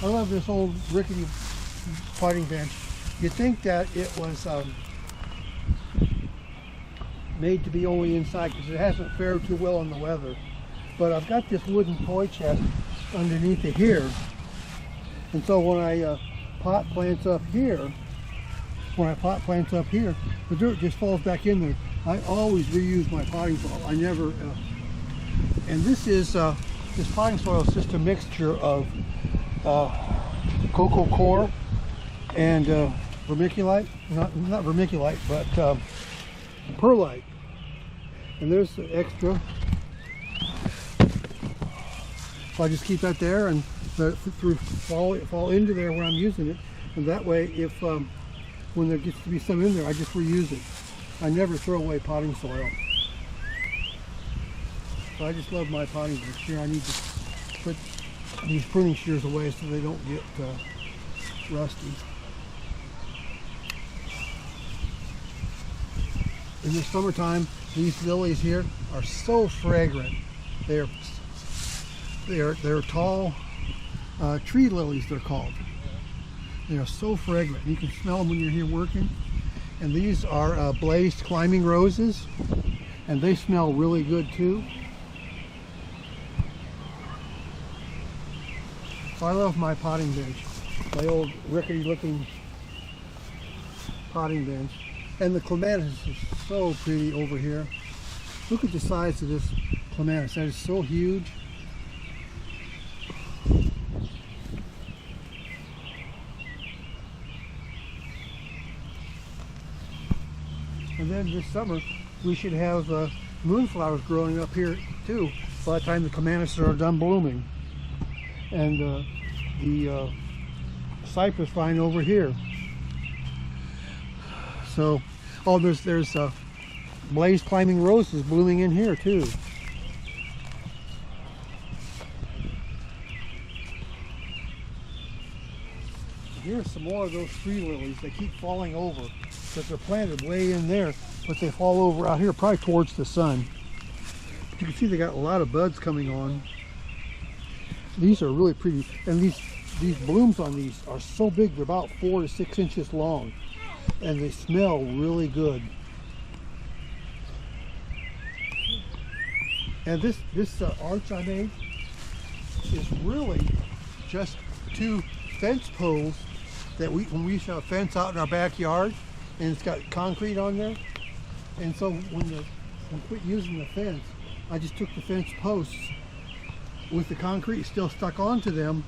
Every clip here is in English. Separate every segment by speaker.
Speaker 1: I love this old rickety potting bench. You'd think that it was made to be only inside because it hasn't fared too well in the weather. But I've got this wooden toy chest underneath it here. And so when I pot plants up here, the dirt just falls back in there. I always reuse my potting soil. I never, and this is, this potting soil is just a mixture of coco coir and vermiculite, not vermiculite, but perlite. And there's the extra. So I just keep that there and fall into there when I'm using it. And that way, if when there gets to be some in there, I just reuse it. I never throw away potting soil. So I just love my potting bench here. I need to put these pruning shears away so they don't get rusty. In the summertime, these lilies here are so fragrant. They're tall tree lilies, they're called. They are so fragrant. You can smell them when you're here working. And these are blazed climbing roses, and they smell really good too. So I love my potting bench, my old rickety looking potting bench. And the clematis is so pretty over here. Look at the size of this clematis. That is so huge. And then this summer, we should have moonflowers growing up here too, by the time the clematis are done blooming. And the cypress vine over here. So, oh, there's blazed climbing roses blooming in here too. Here's some more of those tree lilies. They keep falling over because they're planted way in there, but they fall over out here, probably towards the sun. You can see they got a lot of buds coming on. These are really pretty, and these blooms on these are so big. They're about 4 to 6 inches long, and they smell really good. And this arch I made is really just 2 fence posts that when we used to have a fence out in our backyard, and it's got concrete on there. And so when we quit using the fence, I just took the fence posts with the concrete still stuck onto them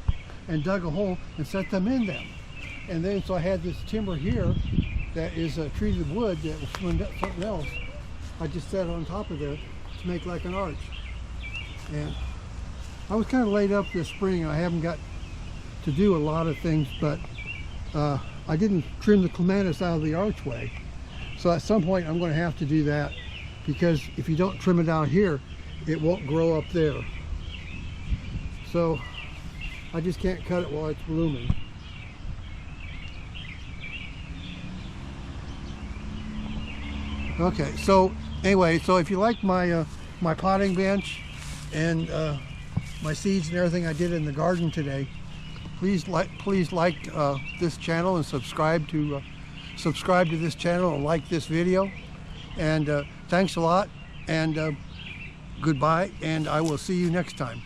Speaker 1: and dug a hole and set them in them. And then so I had this timber here that is treated wood that was something else. I just set it on top of there to make like an arch. And I was kind of laid up this spring. I haven't got to do a lot of things, but I didn't trim the clematis out of the archway. So at some point I'm going to have to do that, because if you don't trim it out here, it won't grow up there. So I just can't cut it while it's blooming. Okay, so anyway, so if you like my my potting bench and my seeds and everything I did in the garden today, please like this channel and subscribe to this channel and like this video. And thanks a lot, and goodbye, and I will see you next time.